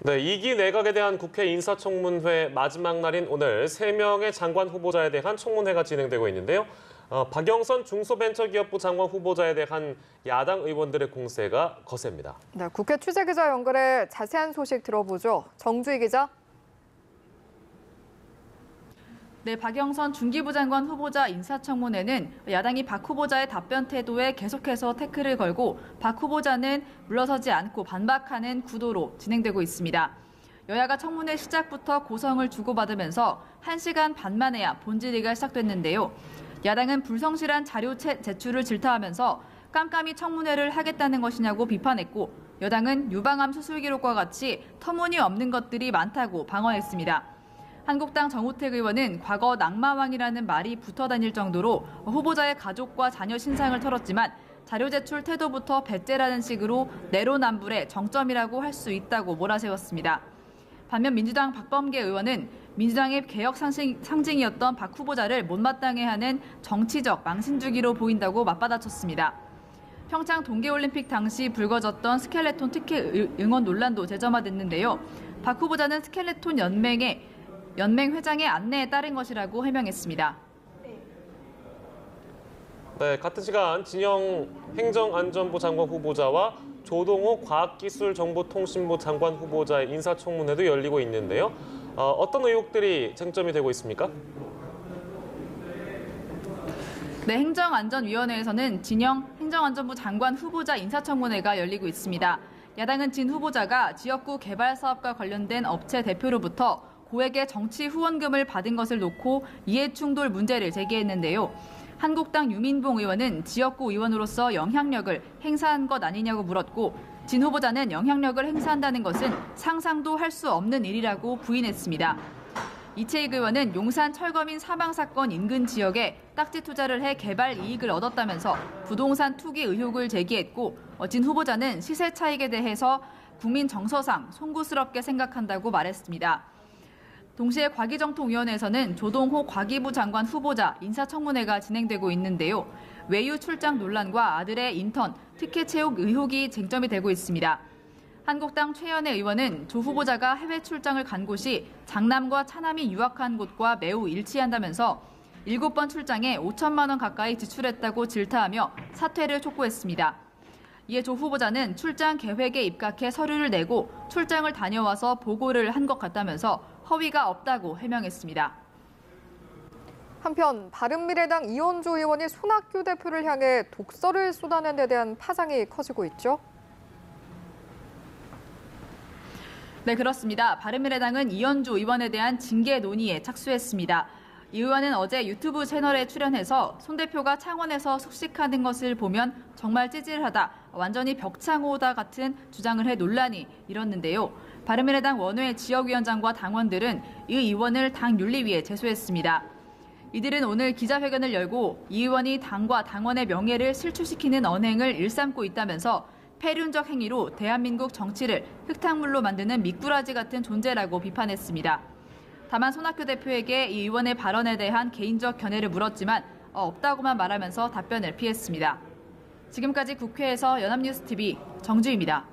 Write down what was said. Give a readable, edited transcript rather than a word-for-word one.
네, 2기 내각에 대한 국회 인사청문회 마지막 날인 오늘 3명의 장관 후보자에 대한 청문회가 진행되고 있는데요. 박영선 중소벤처기업부 장관 후보자에 대한 야당 의원들의 공세가 거셉니다. 네, 국회 취재기자 연결해 자세한 소식 들어보죠. 정주희 기자. 네, 박영선 중기부 장관 후보자 인사청문회는 야당이 박 후보자의 답변 태도에 계속해서 태클을 걸고 박 후보자는 물러서지 않고 반박하는 구도로 진행되고 있습니다. 여야가 청문회 시작부터 고성을 주고받으면서 1시간 반 만에야 본질의가 시작됐는데요. 야당은 불성실한 자료 제출을 질타하면서 깜깜이 청문회를 하겠다는 것이냐고 비판했고, 여당은 유방암 수술 기록과 같이 터무니없는 것들이 많다고 방어했습니다. 한국당 정우택 의원은 과거 낙마왕이라는 말이 붙어 다닐 정도로 후보자의 가족과 자녀 신상을 털었지만 자료 제출 태도부터 배째라는 식으로 내로남불의 정점이라고 할 수 있다고 몰아세웠습니다. 반면 민주당 박범계 의원은 민주당의 개혁 상징이었던 박 후보자를 못마땅해 하는 정치적 망신주기로 보인다고 맞받아쳤습니다. 평창 동계올림픽 당시 불거졌던 스켈레톤 특혜 응원 논란도 재점화됐는데요. 박 후보자는 스켈레톤 연맹 회장의 안내에 따른 것이라고 해명했습니다. 네, 같은 시간 진영 행정안전부 장관 후보자와 조동호 과학기술정보통신부 장관 후보자의 인사청문회도 열리고 있는데요. 어떤 의혹들이 쟁점이 되고 있습니까? 네, 행정안전위원회에서는 진영 행정안전부 장관 후보자 인사청문회가 열리고 있습니다. 야당은 진 후보자가 지역구 개발 사업과 관련된 업체 대표로부터 고액의 정치 후원금을 받은 것을 놓고 이해충돌 문제를 제기했는데요. 한국당 유민봉 의원은 지역구 의원으로서 영향력을 행사한 것 아니냐고 물었고, 진 후보자는 영향력을 행사한다는 것은 상상도 할 수 없는 일이라고 부인했습니다. 이채익 의원은 용산 철거민 사망 사건 인근 지역에 딱지 투자를 해 개발 이익을 얻었다면서 부동산 투기 의혹을 제기했고, 진 후보자는 시세 차익에 대해서 국민 정서상 송구스럽게 생각한다고 말했습니다. 동시에 과기정통위원회에서는 조동호 과기부 장관 후보자 인사청문회가 진행되고 있는데요. 외유 출장 논란과 아들의 인턴, 특혜 채용 의혹이 쟁점이 되고 있습니다. 한국당 최연애 의원은 조 후보자가 해외 출장을 간 곳이 장남과 차남이 유학한 곳과 매우 일치한다면서 7번 출장에 5천만 원 가까이 지출했다고 질타하며 사퇴를 촉구했습니다. 이에 조 후보자는 출장 계획에 입각해 서류를 내고 출장을 다녀와서 보고를 한 것 같다면서 허위가 없다고 해명했습니다. 한편 바른미래당 이현주 의원이 손학규 대표를 향해 독설을 쏟아낸 데 대한 파장이 커지고 있죠. 네, 그렇습니다. 바른미래당은 이현주 의원에 대한 징계 논의에 착수했습니다. 이 의원은 어제 유튜브 채널에 출연해서 손 대표가 창원에서 숙식하는 것을 보면 정말 찌질하다, 완전히 벽창호다 같은 주장을 해 논란이 일었는데요. 바른미래당 원외 지역위원장과 당원들은 이 의원을 당 윤리위에 제소했습니다. 이들은 오늘 기자회견을 열고 이 의원이 당과 당원의 명예를 실추시키는 언행을 일삼고 있다면서 폐륜적 행위로 대한민국 정치를 흙탕물로 만드는 미꾸라지 같은 존재라고 비판했습니다. 다만 손학규 대표에게 이 의원의 발언에 대한 개인적 견해를 물었지만 없다고만 말하면서 답변을 피했습니다. 지금까지 국회에서 연합뉴스TV 정주희입니다.